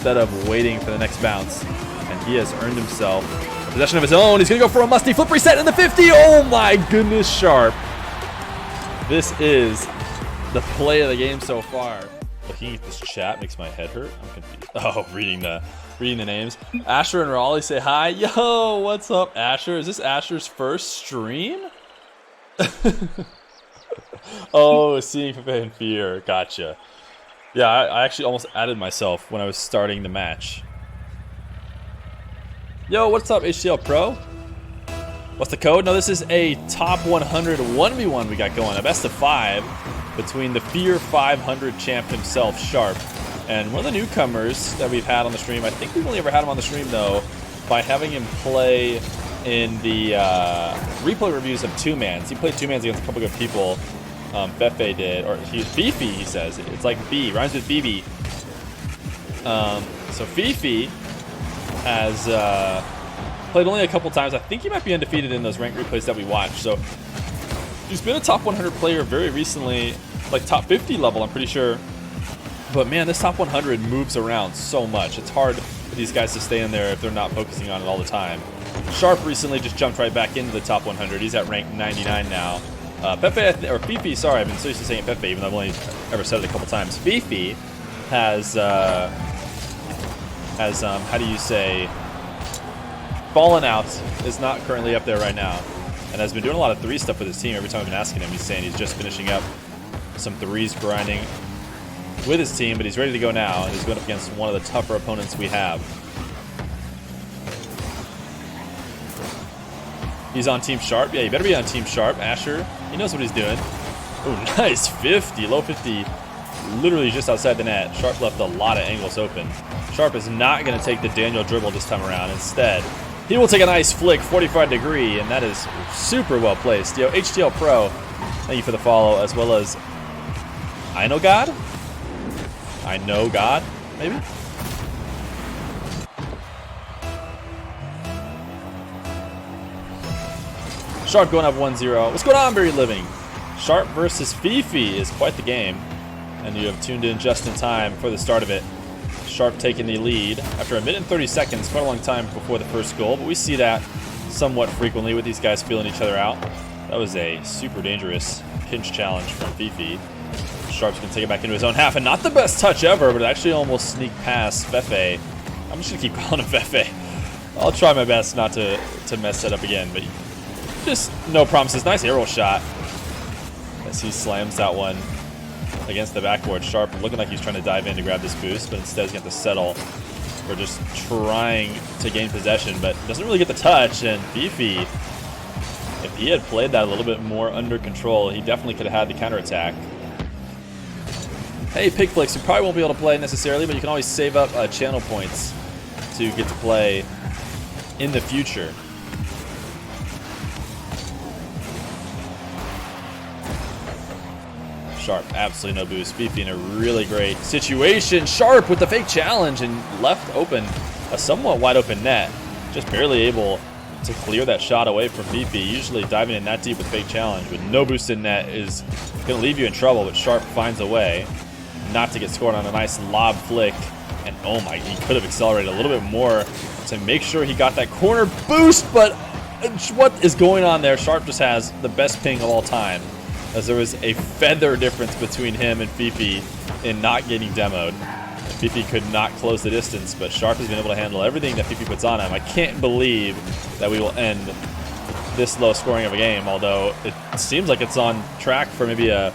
instead of waiting for the next bounce. And he has earned himself possession of his own. He's going to go for a musty flip reset in the 50. Oh my goodness, Sharp. This is the play of the game so far. Looking at this chat makes my head hurt. I'm confused. Oh, reading the names. Asher and Raleigh say hi. Yo, what's up, Asher? Is this Asher's first stream? Oh, seeing Fefe and Fear. Gotcha. Yeah, I actually almost added myself when I was starting the match. Yo, what's up, HTL Pro? What's the code? No, this is a top 100 1v1 we got going. A best of 5 between the Fear 500 champ himself, Sharp, and one of the newcomers that we've had on the stream. I think we've only ever had him on the stream, though, by having him play in the replay reviews of Two-Mans. He played Two-Mans against a couple good people. Fefe did, or Fefe, he says. It's like B, rhymes with BB. So Fefe has played only a couple times. I think he might be undefeated in those ranked replays that we watched. So he's been a top 100 player very recently, like top 50 level, I'm pretty sure. But man, this top 100 moves around so much. It's hard for these guys to stay in there if they're not focusing on it all the time. Sharp recently just jumped right back into the top 100. He's at rank 99 now. Fefe, or Fefe, sorry, I've been so used to saying Fefe, even though I've only ever said it a couple times. Fefe has how do you say, fallen out, is not currently up there right now, and has been doing a lot of 3 stuff with his team. Every time I've been asking him, he's saying he's just finishing up some 3s grinding with his team, but he's ready to go now, and he's going up against one of the tougher opponents we have. He's on Team Sharp. Yeah, you better be on Team Sharp. Asher, he knows what he's doing. Oh, nice 50, low 50, literally just outside the net. Sharp left a lot of angles open. Sharp is not going to take the Daniel dribble this time around. Instead, he will take a nice flick, 45 degree, and that is super well placed. Yo, HTL Pro, thank you for the follow, as well as I Know God? I Know God, maybe? Sharp going up 1-0. What's going on, Berry Living? Sharp versus Fefe is quite the game, and you have tuned in just in time for the start of it. Sharp taking the lead after 1 minute and 30 seconds, quite a long time before the first goal, but we see that somewhat frequently with these guys feeling each other out. That was a super dangerous pinch challenge from Fefe. Sharp's going to take it back into his own half, and not the best touch ever, but it actually almost sneaked past Fefe. I'm just going to keep calling him Fefe. I'll try my best not to mess that up again, but just no promises. Nice arrow shot as he slams that one against the backboard. Sharp looking like he's trying to dive in to grab this boost, but instead he's going to settle for just trying to gain possession, but doesn't really get the touch. And Fefe, if he had played that a little bit more under control, he definitely could have had the counterattack. Hey, Pigflix, you probably won't be able to play necessarily, but you can always save up channel points to get to play in the future. Sharp, absolutely no boost. Fefe in a really great situation. Sharp with the fake challenge and left open a somewhat wide open net. Just barely able to clear that shot away from Fefe. Usually diving in that deep with fake challenge with no boost in net is going to leave you in trouble, but Sharp finds a way not to get scored on a nice lob flick. And oh my, he could have accelerated a little bit more to make sure he got that corner boost, but what is going on there? Sharp just has the best ping of all time, as there was a feather difference between him and Fefe in not getting demoed. Fefe could not close the distance, but Sharp has been able to handle everything that Fefe puts on him. I can't believe that we will end this low scoring of a game, although it seems like it's on track for maybe a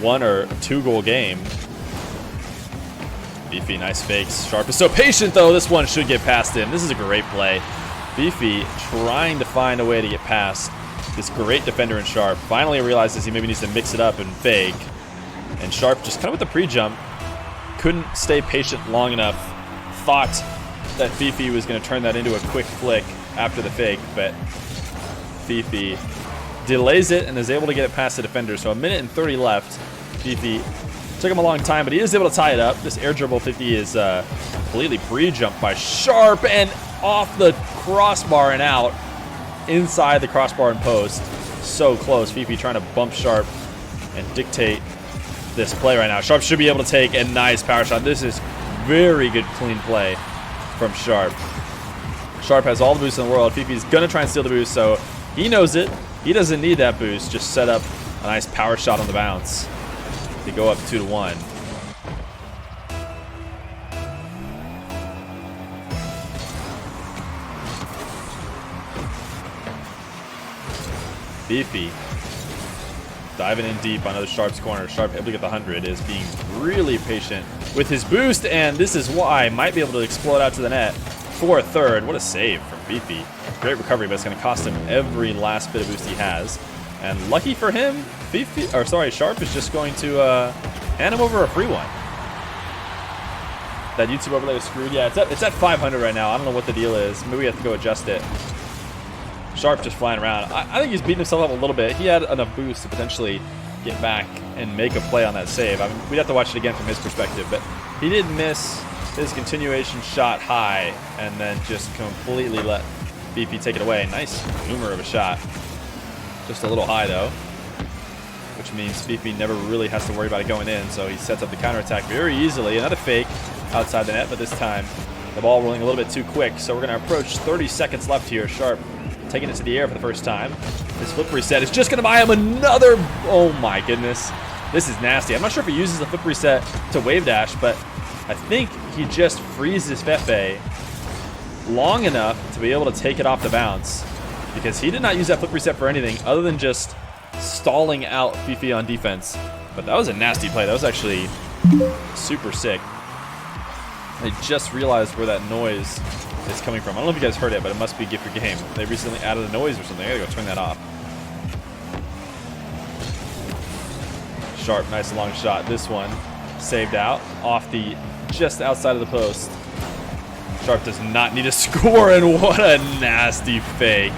1 or 2 goal game. Fefe, nice fakes. Sharp is so patient, though. This one should get past him. This is a great play. Fefe trying to find a way to get past this great defender in Sharp. Finally realizes he maybe needs to mix it up and fake. And Sharp just kind of with the pre-jump, couldn't stay patient long enough. Thought that Fefe was going to turn that into a quick flick after the fake, but Fefe delays it and is able to get it past the defender. So 1 minute and 30 left. Fefe took him a long time, but he is able to tie it up. This air dribble Fefe is completely pre-jumped by Sharp and off the crossbar and out. Inside the crossbar and post. So close. Fefe trying to bump Sharp and dictate this play right now. Sharp should be able to take a nice power shot. This is very good clean play from Sharp. Sharp has all the boosts in the world. Fefe's gonna try and steal the boost, so he knows it. He doesn't need that boost. Just set up a nice power shot on the bounce to go up 2-1. Fefe diving in deep on Sharp's corner. Sharp able to get the 100, is being really patient with his boost, and this is why might be able to explode out to the net for a third. What a save from Fefe. Great recovery, but it's going to cost him every last bit of boost he has. And lucky for him, Sharp is just going to hand him over a free one. That YouTube overlay was screwed. Yeah, it's at 500 right now. I don't know what the deal is. Maybe we have to go adjust it. Sharp just flying around. I think he's beating himself up a little bit. He had enough boost to potentially get back and make a play on that save. I mean, we'd have to watch it again from his perspective, but he did miss his continuation shot high and then just completely let Fefe take it away. Nice boomer of a shot. Just a little high though, which means Fefe never really has to worry about it going in, so he sets up the counterattack very easily. Another fake outside the net, but this time the ball rolling a little bit too quick, so we're going to approach 30 seconds left here. Sharp taking it to the air for the first time. His flip reset is just going to buy him another. Oh my goodness. This is nasty. I'm not sure if he uses the flip reset to wave dash, but I think he just freezes Fefe long enough to be able to take it off the bounce, because he did not use that flip reset for anything other than just stalling out Fefe on defense. But that was a nasty play. That was actually super sick. I just realized where that noise is coming from. I don't know if you guys heard it, but it must be Gift Your Game. They recently added a noise or something. I gotta go turn that off. Sharp, nice long shot. This one saved out off the just outside of the post. Sharp does not need a score, and what a nasty fake.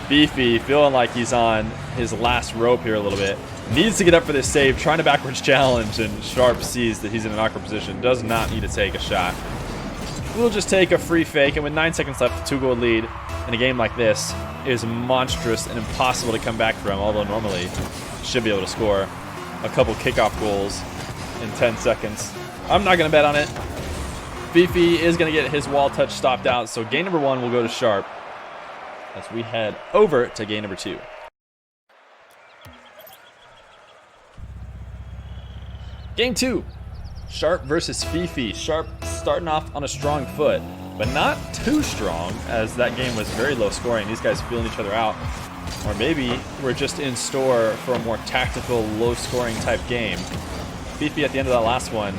Fefe feeling like he's on his last rope here a little bit. Needs to get up for this save, trying to backwards challenge, and Sharp sees that he's in an awkward position. Does not need to take a shot. We'll just take a free fake, and with 9 seconds left, a 2-goal lead in a game like this is monstrous and impossible to come back from, although normally should be able to score a couple kickoff goals in 10 seconds. I'm not going to bet on it. Fefe is going to get his wall touch stopped out, so game number 1 will go to Sharp as we head over to game number 2. Game 2, Sharp versus Fefe. Sharp starting off on a strong foot, but not too strong, as that game was very low scoring. These guys feeling each other out. Or maybe we're just in store for a more tactical, low scoring type game. Fefe at the end of that last one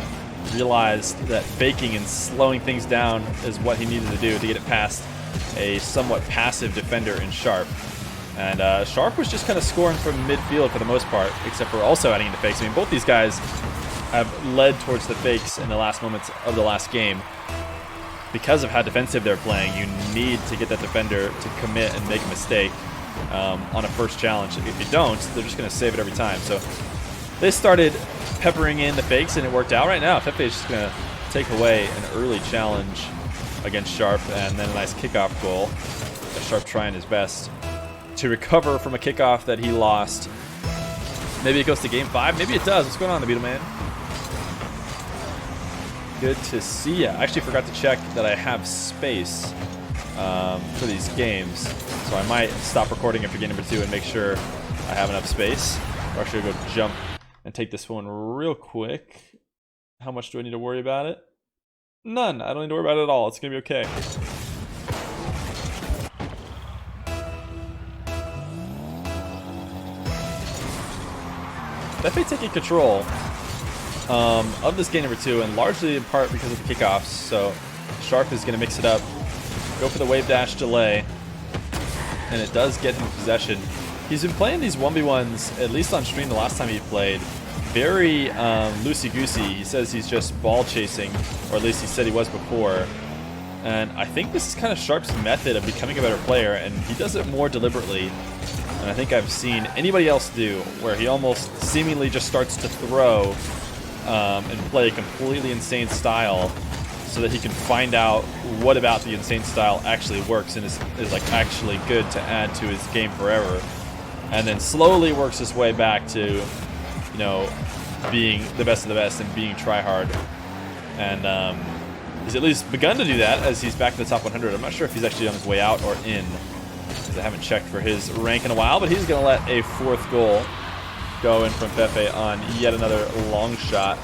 realized that faking and slowing things down is what he needed to do to get it past a somewhat passive defender in Sharp. And Sharp was just kind of scoring from midfield for the most part, except for also adding in the fakes. I mean, both these guys have led towards the fakes in the last moments of the last game. Because of how defensive they're playing, you need to get that defender to commit and make a mistake on a first challenge. If you don't, they're just going to save it every time. So they started peppering in the fakes, and it worked out. Right now, Fefe is just going to take away an early challenge against Sharp, and then a nice kickoff goal. Sharp trying his best to recover from a kickoff that he lost. Maybe it goes to game 5. Maybe it does. What's going on, the Beetleman? Good to see ya. I actually forgot to check that I have space for these games, so I might stop recording after game number 2 and make sure I have enough space. Or actually go jump and take this one real quick. How much do I need to worry about it? None. I don't need to worry about it at all. It's gonna be okay. Fefe taking control of this game number 2, and largely in part because of the kickoffs. So Sharp is going to mix it up, go for the wave dash delay, and it does get him possession. He's been playing these 1v1s, at least on stream the last time he played, very loosey-goosey. He says he's just ball chasing, or at least he said he was before. And I think this is kind of Sharp's method of becoming a better player, and he does it more deliberately than I think I've seen anybody else do, where he almost seemingly just starts to throw and play a completely insane style so that he can find out what about the insane style actually works and is like actually good to add to his game forever, and then slowly works his way back to, you know, being the best of the best and being try hard And he's at least begun to do that as he's back in the top 100. I'm not sure if he's actually on his way out or in, because I haven't checked for his rank in a while, but he's going to let a 4th goal go in from Fefe on yet another long shot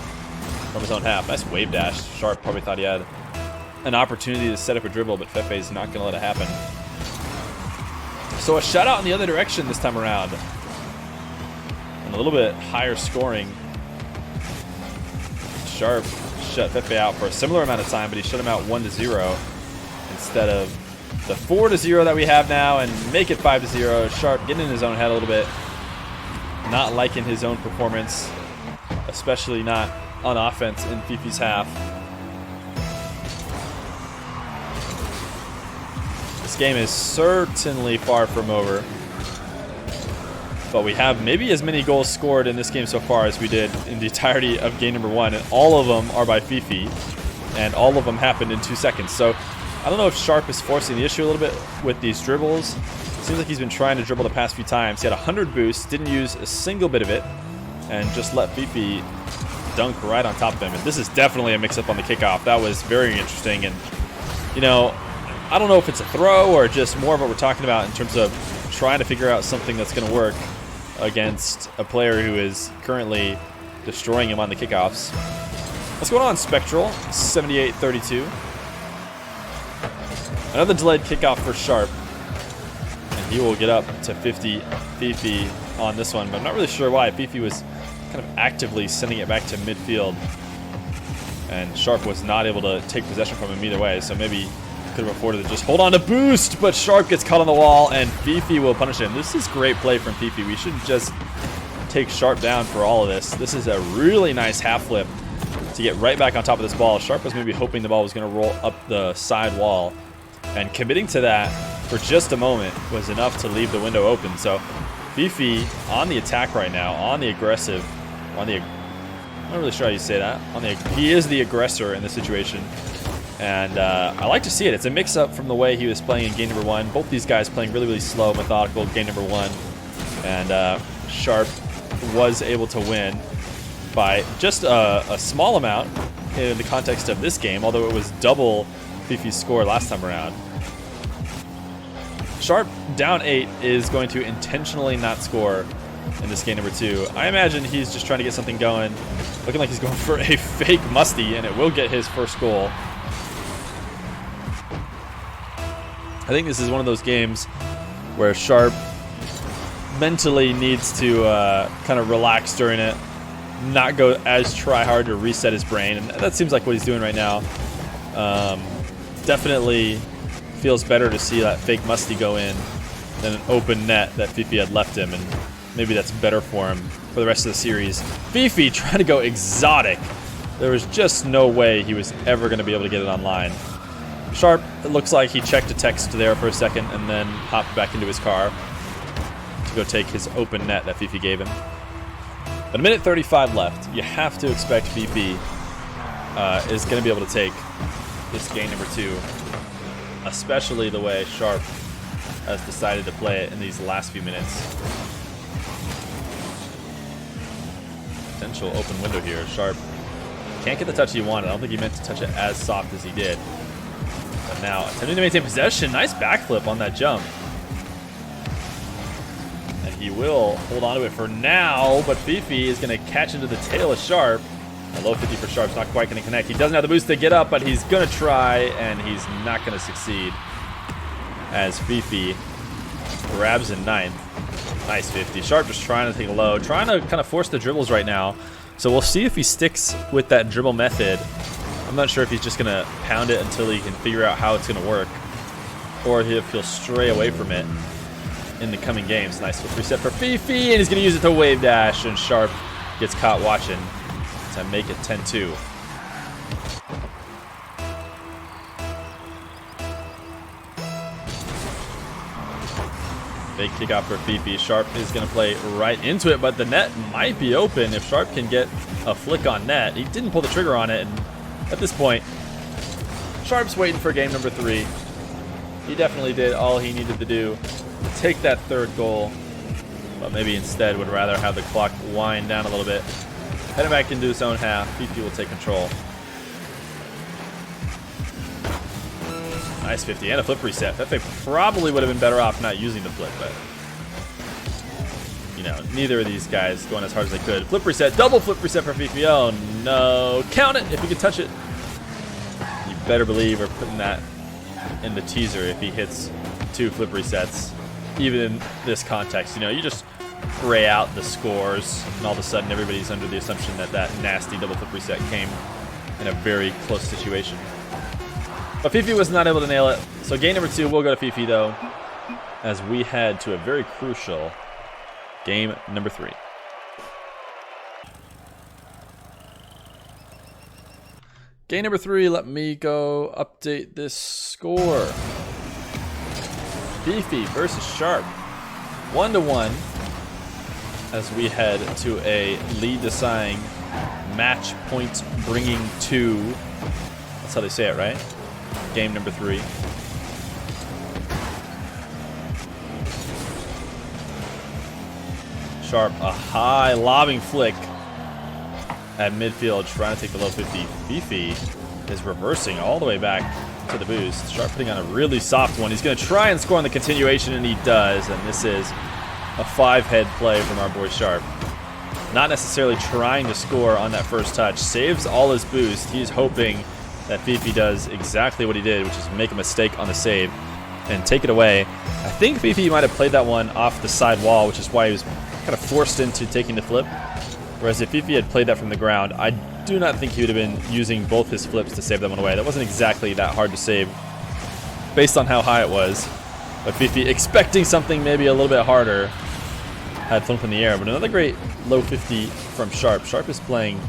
from his own half. Nice wave dash. Sharp probably thought he had an opportunity to set up a dribble, but Fefe's not going to let it happen. So a shutout in the other direction this time around. And a little bit higher scoring. Sharp shut Fefe out for a similar amount of time, but he shut him out 1-0 instead of the 4-0 that we have now, and make it 5-0. Sharp getting in his own head a little bit. Not liking his own performance, especially not on offense in Fefe's half. This game is certainly far from over, but we have maybe as many goals scored in this game so far as we did in the entirety of game number 1, and all of them are by Fefe, and all of them happened in 2 seconds. So I don't know if Sharp is forcing the issue a little bit with these dribbles. Seems like he's been trying to dribble the past few times. He had 100 boosts, didn't use a single bit of it, and just let Fefe dunk right on top of him. And this is definitely a mix-up on the kickoff. That was very interesting, and you know, I don't know if it's a throw or just more of what we're talking about in terms of trying to figure out something that's going to work against a player who is currently destroying him on the kickoffs. What's going on, Spectral? 78-32. Another delayed kickoff for Sharp, and he will get up to 50 Fefe on this one, but I'm not really sure why. Fefe was kind of actively sending it back to midfield, and Sharp was not able to take possession from him either way, so maybe could have afforded to just hold on to boost, but Sharp gets caught on the wall, and Fefe will punish him. This is great play from Fefe. We shouldn't just take Sharp down for all of this. This is a really nice half flip to get right back on top of this ball. Sharp was maybe hoping the ball was going to roll up the side wall, and committing to that for just a moment was enough to leave the window open. So Fefe on the attack right now, on the aggressive, I'm not really sure how you say that. He is the aggressor in this situation. And I like to see it. It's a mix-up from the way he was playing in game number 1. Both these guys playing really, really slow, methodical game number 1. And Sharp was able to win by just a small amount in the context of this game, although it was double Fefe's score last time around. Sharp, down 8, is going to intentionally not score in this game number 2. I imagine he's just trying to get something going. Looking like he's going for a fake musty, and it will get his first goal. I think this is one of those games where Sharp mentally needs to kind of relax during it, not go as try hard to reset his brain, and that seems like what he's doing right now. Definitely feels better to see that fake musty go in than an open net that Fefe had left him, and maybe that's better for him for the rest of the series. Fefe trying to go exotic. There was just no way he was ever going to be able to get it online. Sharp, it looks like he checked a text there for a second and then hopped back into his car to go take his open net that Fefe gave him. But a minute 35 left. You have to expect Fefe is going to be able to take this game number 2, especially the way Sharp has decided to play it in these last few minutes. Potential open window here. Sharp can't get the touch he wanted. I don't think he meant to touch it as soft as he did. But now attempting to maintain possession. Nice backflip on that jump. And he will hold on to it for now, but Fefe is going to catch into the tail of Sharp. A low 50 for Sharp's not quite going to connect. He doesn't have the boost to get up, but he's going to try, and he's not going to succeed. As Fefe grabs in 9th. Nice 50. Sharp just trying to take a low, trying to kind of force the dribbles right now. So we'll see if he sticks with that dribble method. I'm not sure if he's just going to pound it until he can figure out how it's going to work, or if he'll stray away from it in the coming games. Nice reset for Fefe, and he's going to use it to wave dash, and Sharp gets caught watching to make it 10-2. Big kickoff for Fefe. Sharp is going to play right into it, but the net might be open if Sharp can get a flick on net. He didn't pull the trigger on it, and at this point, Sharp's waiting for game number 3. He definitely did all he needed to do to take that 3rd goal, but maybe instead would rather have the clock wind down a little bit. Heading back into his own half, Fefe will take control. Nice 50 and a flip reset. Fefe probably would have been better off not using the flip, but you know, neither of these guys going as hard as they could. Flip reset, double flip reset for Fefe. Oh no, count it if you can touch it. You better believe we're putting that in the teaser if he hits 2 flip resets. Even in this context, you know, you just gray out the scores, and all of a sudden everybody's under the assumption that that nasty double flip reset came in a very close situation. But Fefe was not able to nail it, so game number 2 will go to Fefe though, as we head to a very crucial game number 3. Game number 3, let me go update this score. Fefe versus Sharp, 1-1, as we head to a lead deciding match point bringing 2. That's how they say it, right? Game number 3. Sharp, a high lobbing flick at midfield, trying to take the low 50. Fefe is reversing all the way back to the boost. Sharp putting on a really soft one. He's going to try and score on the continuation, and he does. And this is a 5-head play from our boy Sharp. Not necessarily trying to score on that first touch. Saves all his boost. He's hoping that Fefe does exactly what he did, which is make a mistake on the save and take it away. I think Fefe might have played that one off the side wall, which is why he was kind of forced into taking the flip. Whereas if Fefe had played that from the ground, I do not think he would have been using both his flips to save that one away. That wasn't exactly that hard to save based on how high it was. But Fefe, expecting something maybe a little bit harder, had flip in the air. But another great low 50 from Sharp. Sharp is playing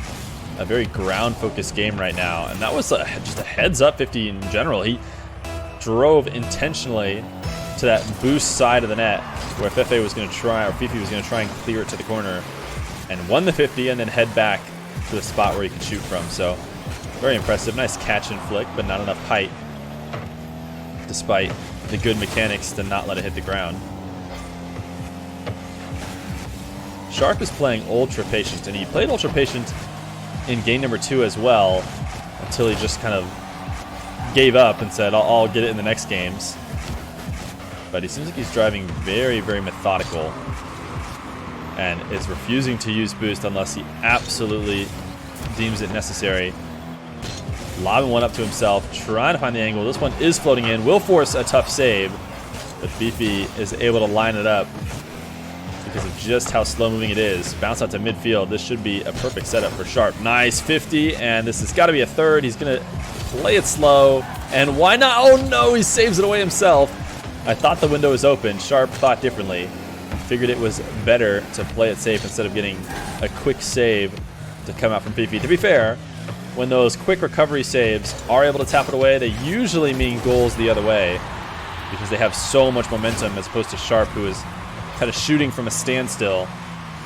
a very ground-focused game right now, and that was just a heads-up 50 in general. He drove intentionally to that boost side of the net where Fefe was going to try, or Fefe was going to try and clear it to the corner, and won the 50 and then head back to the spot where he could shoot from. So very impressive. Nice catch and flick, but not enough height despite the good mechanics to not let it hit the ground. Sharp is playing ultra patient, and he played ultra patient in game number 2 as well, until he just kind of gave up and said, I'll get it in the next games. But he seems like he's driving very, very methodical, and is refusing to use boost unless he absolutely deems it necessary. Lobbing one up to himself, trying to find the angle. This one is floating in, will force a tough save, but Fefe is able to line it up because of just how slow moving it is. Bounce out to midfield. This should be a perfect setup for Sharp. Nice 50, and this has got to be a third. He's going to play it slow, and why not? Oh no, he saves it away himself. I thought the window was open. Sharp thought differently. Figured it was better to play it safe instead of getting a quick save to come out from Fefe. To be fair, when those quick recovery saves are able to tap it away, they usually mean goals the other way because they have so much momentum, as opposed to Sharp, who is kind of shooting from a standstill,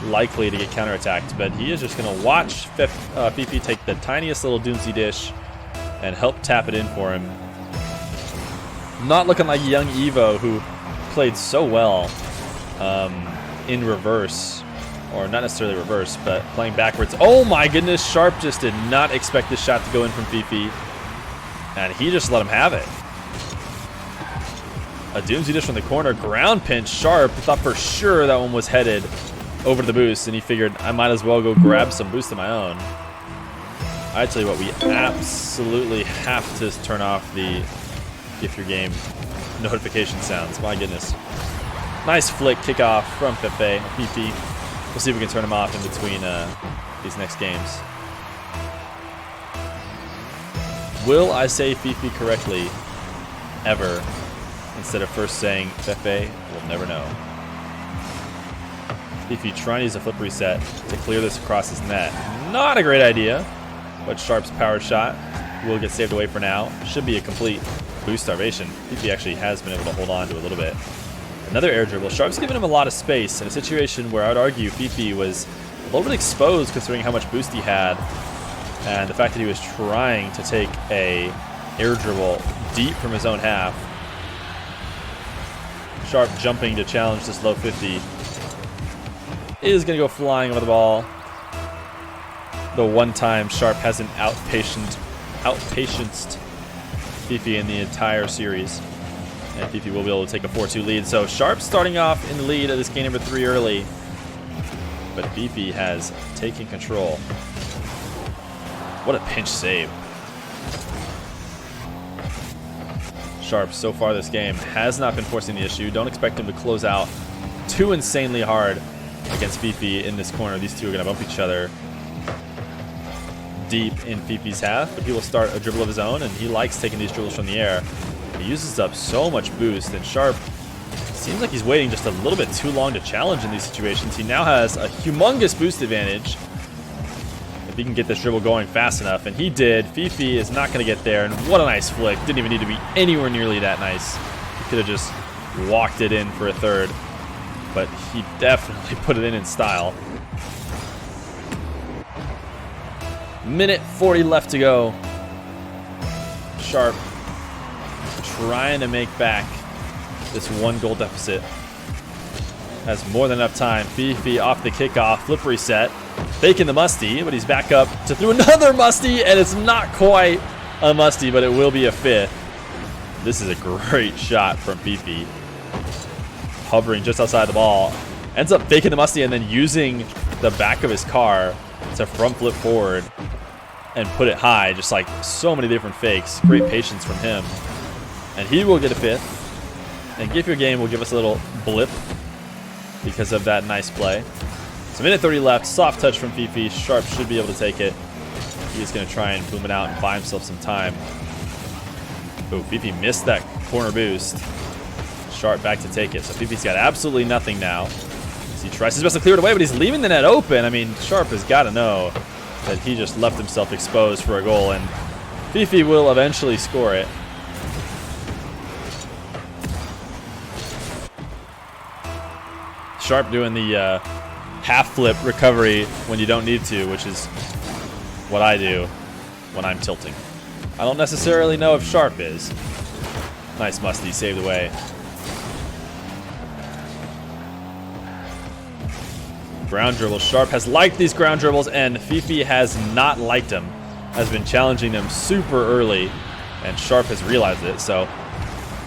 likely to get counterattacked. But he is just going to watch Fefe take the tiniest little Doomsy dish and help tap it in for him. Not looking like young Evo, who played so well in reverse, or not necessarily reverse, but playing backwards. Oh my goodness, Sharp just did not expect this shot to go in from Fefe, and he just let him have it. A Doomsy dish from the corner, ground pinch. Sharp thought for sure that one was headed over the boost, and he figured I might as well go grab some boost of my own. I tell you what, we absolutely have to turn off the if your game notification sounds. My goodness. Nice flick kickoff from Fefe. We'll see if we can turn him off in between these next games. Will I say Fefe correctly ever instead of first saying Fefe? We'll never know. Fefe trying to use a flip reset to clear this across his net. Not a great idea, but Sharp's power shot will get saved away for now. Should be a complete boost starvation. Fefe actually has been able to hold on to a little bit. Another air dribble. Sharp's given him a lot of space in a situation where I would argue Fefe was a little bit exposed considering how much boost he had, and the fact that he was trying to take a air dribble deep from his own half. Sharp jumping to challenge this low 50 is going to go flying over the ball. The one time Sharp hasn't outpatienced Fefe in the entire series. And Fefe will be able to take a 4-2 lead. So Sharp starting off in the lead of this game number 3 early. But Fefe has taken control. What a pinch save. Sharp, so far this game, has not been forcing the issue. Don't expect him to close out too insanely hard against Fefe in this corner. These two are going to bump each other deep in Fefe's half, but he will start a dribble of his own, and he likes taking these dribbles from the air. He uses up so much boost, and Sharp seems like he's waiting just a little bit too long to challenge in these situations. He now has a humongous boost advantage if he can get this dribble going fast enough, and he did. Fefe is not going to get there, and what a nice flick. Didn't even need to be anywhere nearly that nice. He could have just walked it in for a third, but he definitely put it in style. Minute 40 left to go. Sharp trying to make back this 1-goal deficit. Has more than enough time. Fefe off the kickoff, flip reset, faking the musty, but he's back up to throw another musty, and it's not quite a musty, but it will be a 5th. This is a great shot from Fefe. Hovering just outside the ball. Ends up faking the musty and then using the back of his car to front flip forward and put it high. Just like so many different fakes. Great patience from him. And he will get a 5th. And Give Your Game will give us a little blip because of that nice play. So minute 30 left. Soft touch from Fefe. Sharp should be able to take it. He's going to try and boom it out and buy himself some time. Oh, Fefe missed that corner boost. Sharp back to take it. So Fefe's got absolutely nothing now. So he tries his best to clear it away, but he's leaving the net open. I mean, Sharp has got to know that he just left himself exposed for a goal, and Fefe will eventually score it. Sharp doing the half flip recovery when you don't need to, which is what I do when I'm tilting. I don't necessarily know if Sharp is. Nice musty, saved away. Ground dribble. Sharp has liked these ground dribbles, and Fefe has not liked them. Has been challenging them super early, and Sharp has realized it, so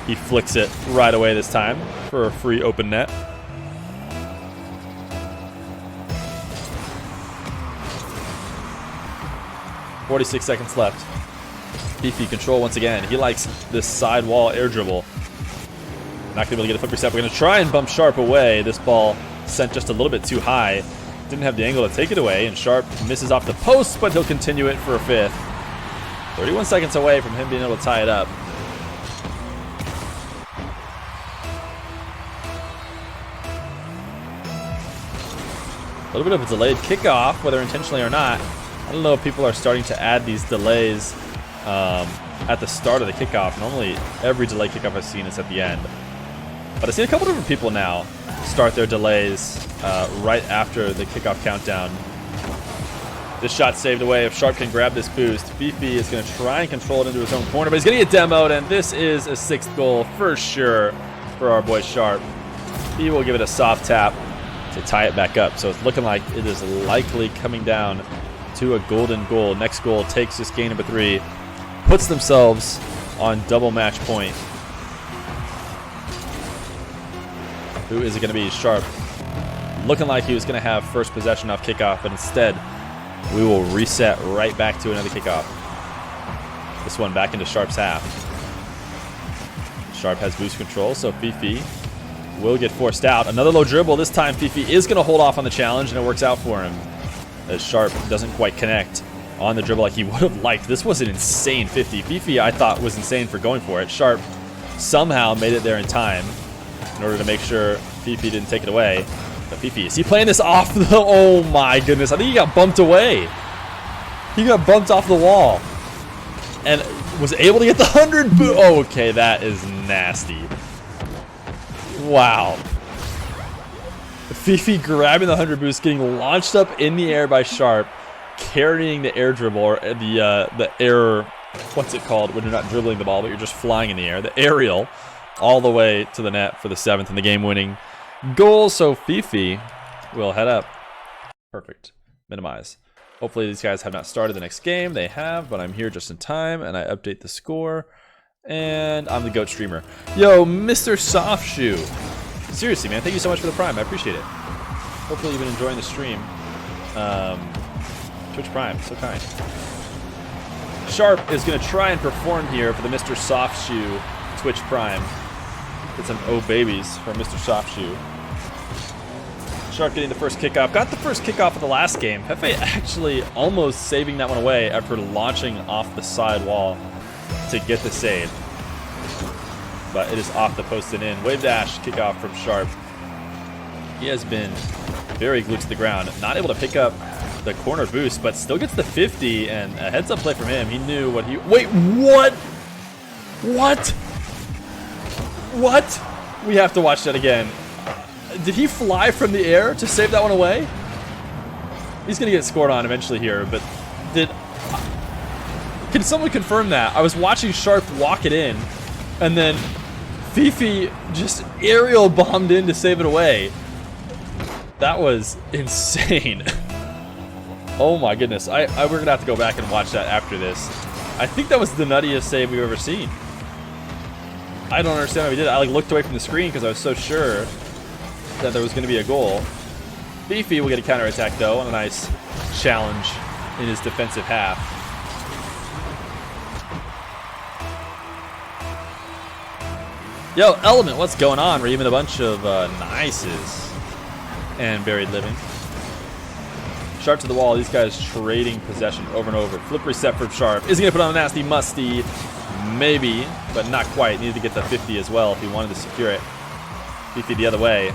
he flicks it right away this time for a free open net. .46 seconds left. Fefe control once again. He likes this side wall air dribble. Not going to be able to get a flip reset. We're going to try and bump Sharp away. This ball sent just a little bit too high. Didn't have the angle to take it away, and Sharp misses off the post, but he'll continue it for a 5th. 31 seconds away from him being able to tie it up. A little bit of a delayed kickoff, whether intentionally or not. I don't know if people are starting to add these delays at the start of the kickoff. Normally, every delay kickoff I've seen is at the end. But I've seen a couple different people now start their delays right after the kickoff countdown. This shot saved away. If Sharp can grab this boost, Fefe is going to try and control it into his own corner, but he's going to get demoed, and this is a 6th goal for sure for our boy Sharp. He will give it a soft tap to tie it back up. So it's looking like it is likely coming down to a golden goal. Next goal takes this game number 3, puts themselves on double match point. Who is it going to be? Sharp. Looking like he was going to have first possession off kickoff, but instead we will reset right back to another kickoff. This one back into Sharp's half. Sharp has boost control, so Fefe will get forced out. Another low dribble. This time Fefe is going to hold off on the challenge, and it works out for him as Sharp doesn't quite connect on the dribble like he would have liked. This was an insane 50. Fefe, I thought, was insane for going for it. Sharp somehow made it there in time in order to make sure Fefe didn't take it away. But Fefe, is he playing this off the... Oh my goodness, I think he got bumped away. He got bumped off the wall and was able to get the 100 boot. Oh, okay, that is nasty. Wow. Fefe grabbing the 100 boost, getting launched up in the air by Sharp, carrying the air dribble, or the air, what's it called when you're not dribbling the ball but you're just flying in the air, the aerial, all the way to the net for the 7th and the game-winning goal. So Fefe will head up. Perfect. Minimize. Hopefully these guys have not started the next game. They have, but I'm here just in time, and I update the score. And I'm the GOAT streamer. Yo, Mr. Soft Shoe. Seriously, man, thank you so much for the Prime. I appreciate it. Hopefully you've been enjoying the stream. Twitch Prime, so kind. Sharp is going to try and perform here for the Mr. Soft Shoe Twitch Prime. Get some oh babies from Mr. Soft Shoe. Sharp getting the first kickoff. Got the first kickoff of the last game. Fefe actually almost saving that one away after launching off the side wall to get the save. But it is off the post and in. Wave dash kickoff from Sharp. He has been very glued to the ground. Not able to pick up the corner boost, but still gets the 50, and a heads-up play from him. He knew what he... Wait, what? What? What? We have to watch that again. Did he fly from the air to save that one away? He's going to get scored on eventually here, but did... Can someone confirm that? I was watching Sharp walk it in, and then Fefe just aerial bombed in to save it away. That was insane. Oh my goodness. We're going to have to go back and watch that after this. I think that was the nuttiest save we've ever seen. I don't understand how he did it. I looked away from the screen because I was so sure that there was going to be a goal. Fefe will get a counterattack though on a nice challenge in his defensive half. Yo, Element, what's going on? We're even a bunch of nices and buried living. Sharp to the wall. These guys trading possession over and over. Flip reset from Sharp. Is he going to put on a nasty musty? Maybe, but not quite. Needed to get the 50 as well if he wanted to secure it. Fefe the other way.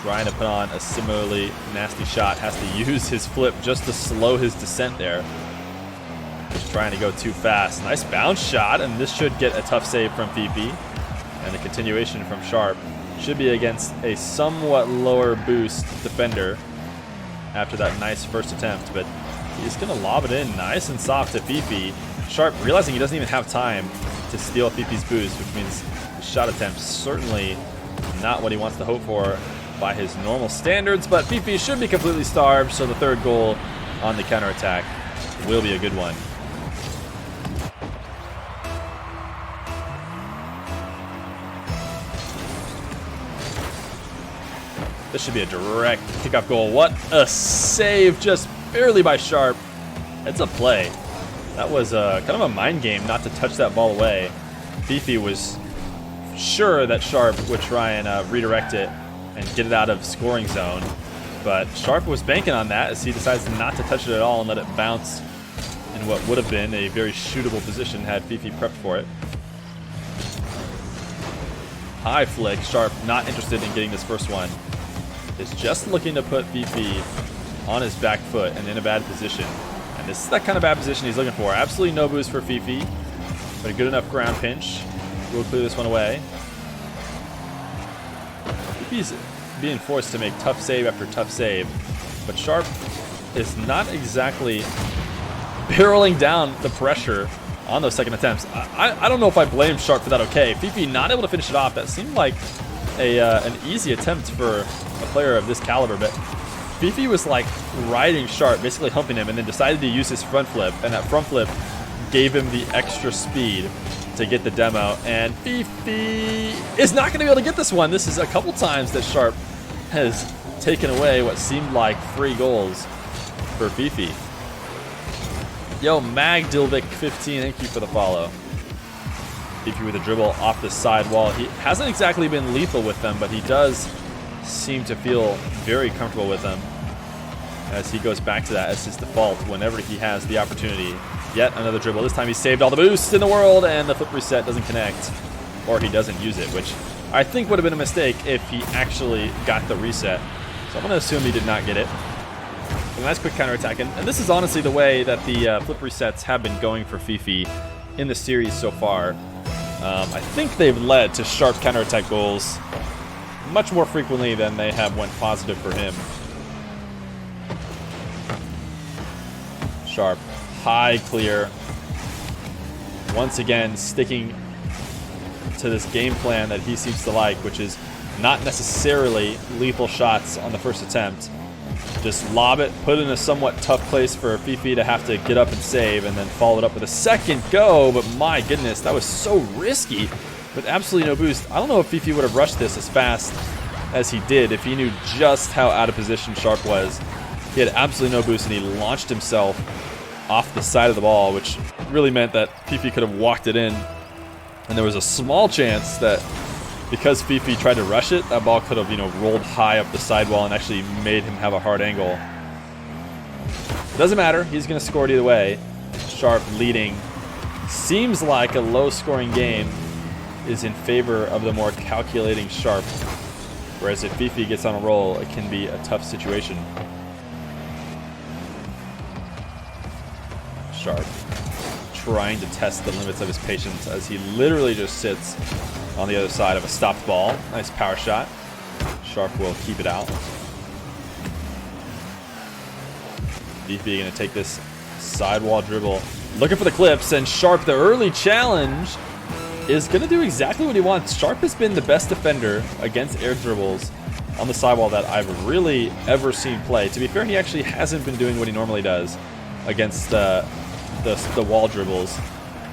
Trying to put on a similarly nasty shot. Has to use his flip just to slow his descent there. Just trying to go too fast. Nice bounce shot, and this should get a tough save from Fefe. And the continuation from Sharp should be against a somewhat lower boost defender after that nice first attempt, but he's going to lob it in nice and soft to Fefe. Sharp realizing he doesn't even have time to steal Fife's boost, which means the shot attempt certainly not what he wants to hope for by his normal standards, but Fefe should be completely starved, so the third goal on the counterattack will be a good one. This should be a direct kickoff goal. What a save, just barely by Sharp. It's a play. That was kind of a mind game not to touch that ball away. Fefe was sure that Sharp would try and redirect it and get it out of scoring zone. But Sharp was banking on that as he decides not to touch it at all and let it bounce in what would have been a very shootable position had Fefe prepped for it. High flick. Sharp not interested in getting this first one. Is just looking to put Fefe on his back foot and in a bad position. And this is that kind of bad position he's looking for. Absolutely no boost for Fefe, but a good enough ground pinch. We'll clear this one away. Fefe's being forced to make tough save after tough save, but Sharp is not exactly barreling down the pressure on those second attempts. I don't know if I blame Sharp for that. Okay, Fefe not able to finish it off. That seemed like an easy attempt for a player of this caliber, but Fefe was like riding Sharp, basically humping him, and then decided to use his front flip, and that front flip gave him the extra speed to get the demo, and Fefe is not going to be able to get this one. This is a couple times that Sharp has taken away what seemed like free goals for Fefe. Yo, Magdilvic15, thank you for the follow. Fefe with a dribble off the side wall. He hasn't exactly been lethal with them, but he does seem to feel very comfortable with them as he goes back to that as his default whenever he has the opportunity. Yet another dribble. This time he saved all the boosts in the world, and the flip reset doesn't connect, or he doesn't use it, which I think would have been a mistake if he actually got the reset. So I'm going to assume he did not get it. A nice quick counterattack, and this is honestly the way that the flip resets have been going for Fefe in the series so far. I think they've led to Sharp counterattack goals much more frequently than they have went positive for him. Sharp, high clear. Once again, sticking to this game plan that he seems to like, which is not necessarily lethal shots on the first attempt. Just lob it, put it in a somewhat tough place for Fefe to have to get up and save, and then follow it up with a second go. But my goodness, that was so risky with absolutely no boost. I don't know if Fefe would have rushed this as fast as he did if he knew just how out of position Sharp was. He had absolutely no boost, and he launched himself off the side of the ball, which really meant that Fefe could have walked it in. And there was a small chance that because Fefe tried to rush it, that ball could have, rolled high up the sidewall and actually made him have a hard angle. It doesn't matter. He's going to score it either way. Sharp leading. Seems like a low-scoring game is in favor of the more calculating Sharp. Whereas if Fefe gets on a roll, it can be a tough situation. Sharp trying to test the limits of his patience as he literally just sits on the other side of a stopped ball. Nice power shot. Sharp will keep it out. Fefe going to take this sidewall dribble. Looking for the clips, and Sharp, the early challenge, is going to do exactly what he wants. Sharp has been the best defender against air dribbles on the sidewall that I've really ever seen play. To be fair, he actually hasn't been doing what he normally does against the wall dribbles.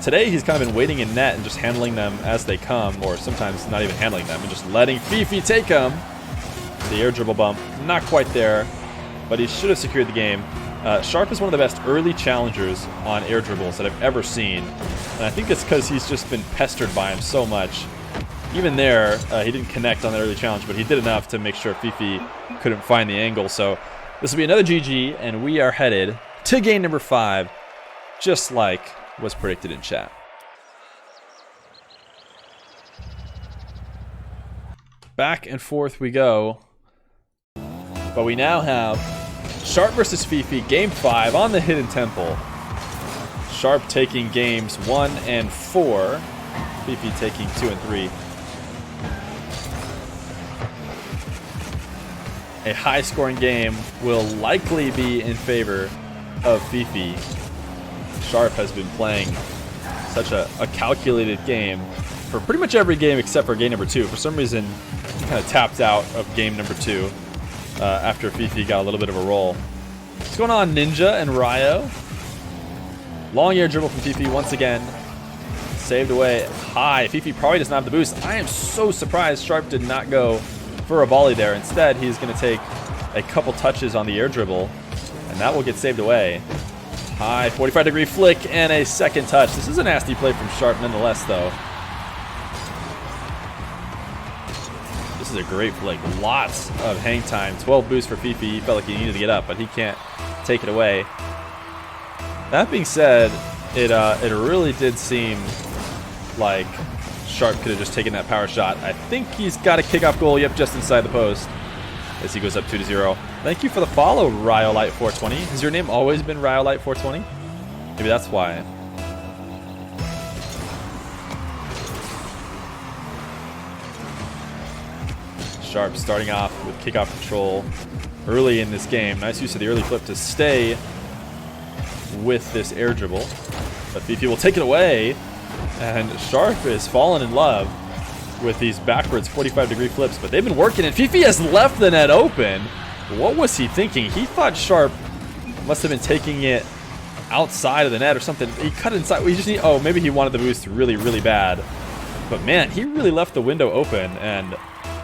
Today, he's kind of been waiting in net and just handling them as they come, or sometimes not even handling them, and just letting Fefe take them. The air dribble bump, not quite there, but he should have secured the game. Sharp is one of the best early challengers on air dribbles that I've ever seen, and I think it's because he's just been pestered by him so much. Even there, he didn't connect on the early challenge, but he did enough to make sure Fefe couldn't find the angle. So this will be another GG, and we are headed to game number 5, just like was predicted in chat. Back and forth we go, but we now have Sharp versus Fefe, game 5 on the Hidden Temple. Sharp taking games 1 and 4, Fefe taking 2 and 3. A high-scoring game will likely be in favor of Fefe. Sharp has been playing such a calculated game for pretty much every game except for game number 2. For some reason, he kind of tapped out of game number 2 after Fefe got a little bit of a roll. What's going on, Ninja and Ryo? Long air dribble from Fefe once again. Saved away high. Fefe probably doesn't have the boost. I am so surprised Sharp did not go for a volley there. Instead, he's going to take a couple touches on the air dribble, and that will get saved away. High 45-degree flick and a second touch. This is a nasty play from Sharp nonetheless, though. This is a great flick. Lots of hang time. 12 boost for Fefe. He felt like he needed to get up, but he can't take it away. That being said, it really did seem like Sharp could have just taken that power shot. I think he's got a kickoff goal. Yep, just inside the post as he goes up 2-0. Thank you for the follow, Ryolite420. Has your name always been Ryolite420? Maybe that's why. Sharp starting off with kickoff control early in this game. Nice use of the early flip to stay with this air dribble. But Fefe will take it away, and Sharp is falling in love with these backwards 45-degree flips, but they've been working, and Fefe has left the net open. What was he thinking? He thought Sharp must have been taking it outside of the net or something. He cut inside. He just need, oh, maybe he wanted the boost really, really bad. But man, he really left the window open, and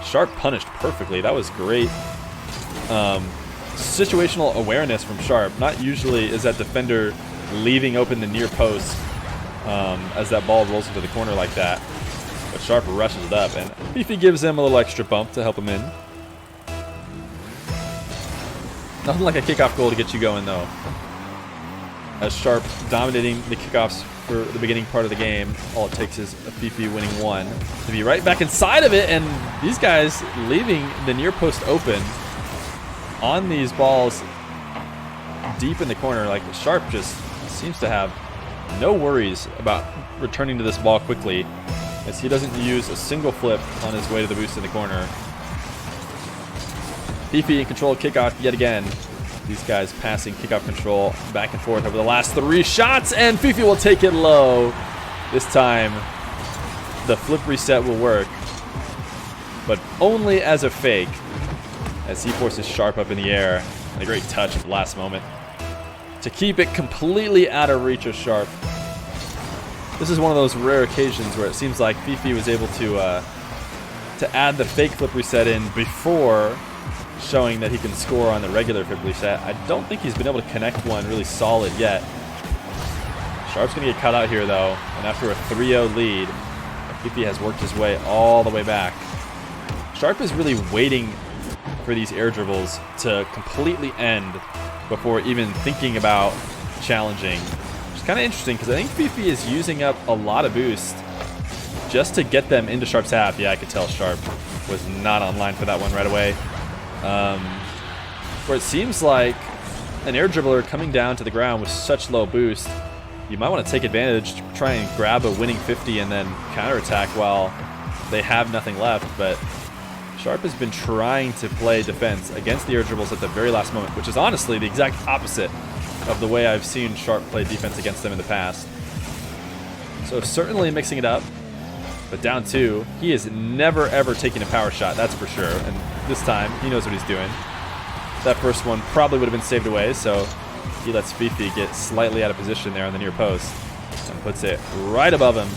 Sharp punished perfectly. That was great. Situational awareness from Sharp. Not usually is that defender leaving open the near post as that ball rolls into the corner like that. But Sharp rushes it up, and Fefe gives him a little extra bump to help him in. Nothing like a kickoff goal to get you going, though. As Sharp dominating the kickoffs for the beginning part of the game, all it takes is a Fefe winning one to be right back inside of it, and these guys leaving the near post open on these balls deep in the corner. Like, Sharp just seems to have no worries about returning to this ball quickly, as he doesn't use a single flip on his way to the boost in the corner. Fefe in control of kickoff yet again. These guys passing kickoff control back and forth over the last 3 shots, and Fefe will take it low. This time, the flip reset will work, but only as a fake, as he forces Sharp up in the air. And a great touch at the last moment to keep it completely out of reach of Sharp. This is one of those rare occasions where it seems like Fefe was able to add the fake flip reset in before showing that he can score on the regular flip reset. I don't think he's been able to connect one really solid yet. Sharp's going to get caught out here, though, and after a 3-0 lead, Fefe has worked his way all the way back. Sharp is really waiting for these air dribbles to completely end before even thinking about challenging. Which is kind of interesting because I think Fefe is using up a lot of boost just to get them into Sharp's half. Yeah, I could tell Sharp was not online for that one right away. Where it seems like an air dribbler coming down to the ground with such low boost, you might want to take advantage, try and grab a winning 50 and then counterattack while they have nothing left. But Sharp has been trying to play defense against the air dribbles at the very last moment, which is honestly the exact opposite of the way I've seen Sharp play defense against them in the past. So certainly mixing it up, but down 2, he has never ever taken a power shot, that's for sure. And this time, he knows what he's doing. That first one probably would have been saved away, so he lets Fefe get slightly out of position there on the near post and puts it right above him.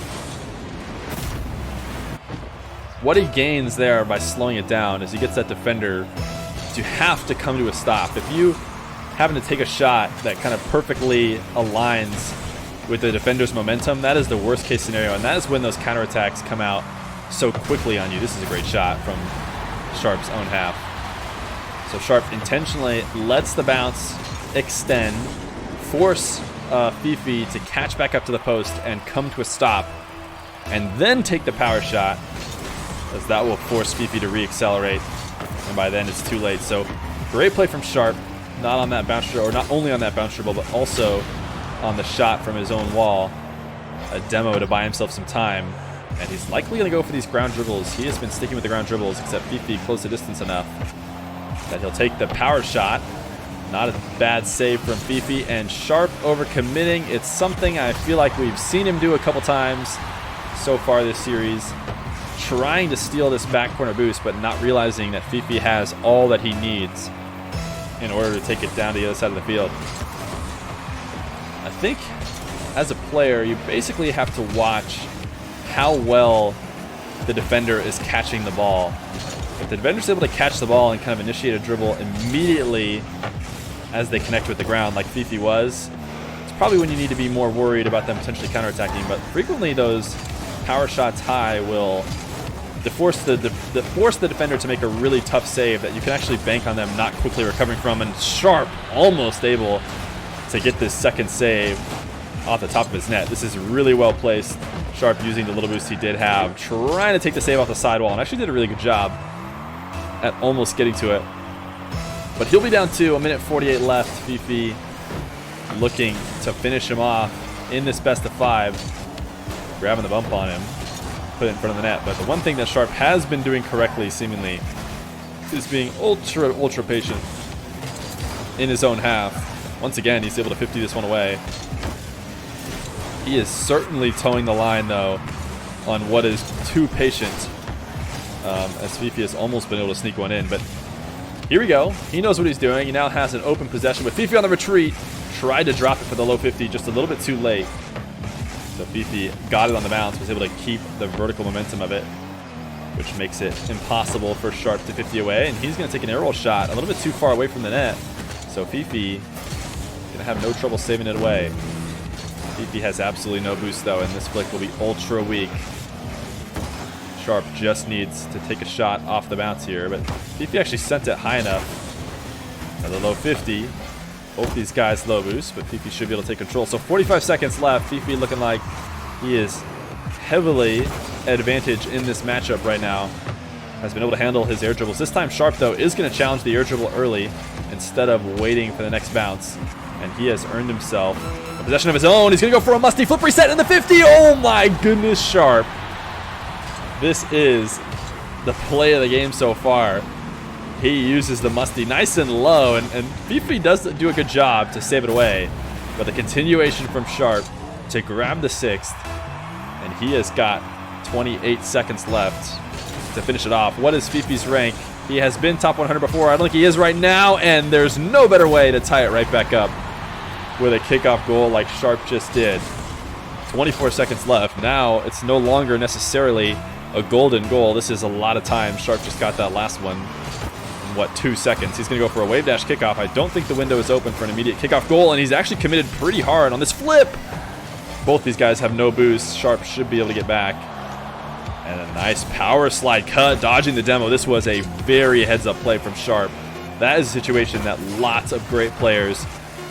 What he gains there by slowing it down is he gets that defender to have to come to a stop. If you happen to take a shot that kind of perfectly aligns with the defender's momentum, that is the worst case scenario, and that is when those counterattacks come out so quickly on you. This is a great shot from Sharp's own half. So Sharp intentionally lets the bounce extend, force Fefe to catch back up to the post and come to a stop, and then take the power shot, as that will force Fefe to re-accelerate, and by then it's too late. So great play from Sharp, not on that bounce dribble, or not only on that bounce dribble, but also on the shot from his own wall. A demo to buy himself some time, and he's likely going to go for these ground dribbles. He has been sticking with the ground dribbles, except Fefe closed the distance enough that he'll take the power shot. Not a bad save from Fefe, and Sharp overcommitting. It's something I feel like we've seen him do a couple times so far this series, trying to steal this back corner boost, but not realizing that Fefe has all that he needs in order to take it down to the other side of the field. I think as a player, you basically have to watch how well the defender is catching the ball. If the defender's able to catch the ball and kind of initiate a dribble immediately as they connect with the ground, like Fefe was, it's probably when you need to be more worried about them potentially counterattacking. But frequently those power shots high will force the defender to make a really tough save that you can actually bank on them not quickly recovering from. And Sharp almost able to get this second save off the top of his net. This is really well placed. Sharp using the little boost he did have, trying to take the save off the sidewall, and actually did a really good job at almost getting to it. But he'll be down 2, 1:48 left. Fefe looking to finish him off in this best of 5. Grabbing the bump on him, put it in front of the net. But the one thing that Sharp has been doing correctly, seemingly, is being ultra patient in his own half. Once again, he's able to 50 this one away. He is certainly towing the line, though, on what is too patient, as Fefe has almost been able to sneak one in. But here we go. He knows what he's doing. He now has an open possession with Fefe on the retreat. Tried to drop it for the low 50, just a little bit too late. So Fefe got it on the bounce, was able to keep the vertical momentum of it, which makes it impossible for Sharp to 50 away. And he's going to take an air roll shot a little bit too far away from the net. So Fefe going to have no trouble saving it away. Fefe has absolutely no boost, though, and this flick will be ultra weak. Sharp just needs to take a shot off the bounce here, but Fefe actually sent it high enough at the low 50. Both these guys low boost, but Fefe should be able to take control. So 45 seconds left. Fefe looking like he is heavily advantaged in this matchup right now. Has been able to handle his air dribbles. This time Sharp, though, is going to challenge the air dribble early instead of waiting for the next bounce. And he has earned himself a possession of his own. He's going to go for a musty flip reset in the 50. Oh my goodness, Sharp. This is the play of the game so far. He uses the musty nice and low, and Fefe does do a good job to save it away. But the continuation from Sharp to grab the 6th, and he has got 28 seconds left to finish it off. What is Fefe's rank He has been top 100 before. I don't think he is right now, and there's no better way to tie it right back up with a kickoff goal like Sharp just did. 24 seconds left. Now it's no longer necessarily a golden goal. This is a lot of time. Sharp just got that last one in, what, 2 seconds. He's going to go for a wave dash kickoff. I don't think the window is open for an immediate kickoff goal, and he's actually committed pretty hard on this flip. Both these guys have no boost. Sharp should be able to get back. And a nice power slide cut, dodging the demo. This was a very heads-up play from Sharp. That is a situation that lots of great players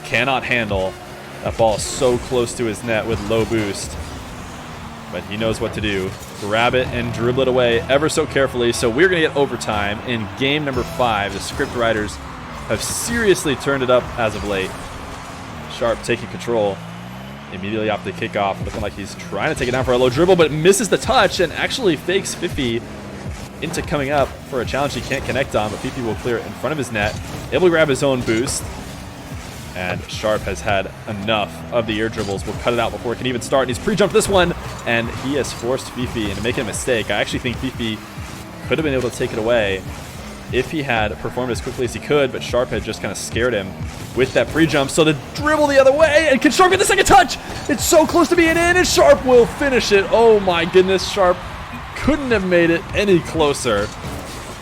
cannot handle. That ball is so close to his net with low boost. But he knows what to do. Grab it and dribble it away ever so carefully. So we're going to get overtime in game number 5. The script writers have seriously turned it up as of late. Sharp taking control. Immediately off the kickoff, looking like he's trying to take it down for a low dribble, but misses the touch and actually fakes Fefe into coming up for a challenge he can't connect on, but Fefe will clear it in front of his net, able to grab his own boost. And Sharp has had enough of the air dribbles. Will cut it out before it can even start, and he's pre-jumped this one, and he has forced Fefe into making a mistake. I actually think Fefe could have been able to take it away if he had performed as quickly as he could, but Sharp had just kind of scared him with that pre-jump. So the dribble the other way, and can Sharp get the second touch? It's so close to being in, and Sharp will finish it. Oh my goodness, Sharp couldn't have made it any closer.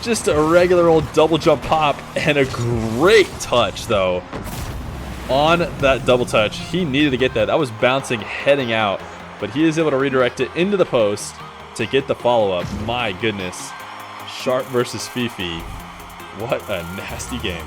Just a regular old double jump pop, and a great touch though. On that double touch, he needed to get that. That was bouncing, heading out, but he is able to redirect it into the post to get the follow-up. My goodness. Sharp versus Fefe. What a nasty game.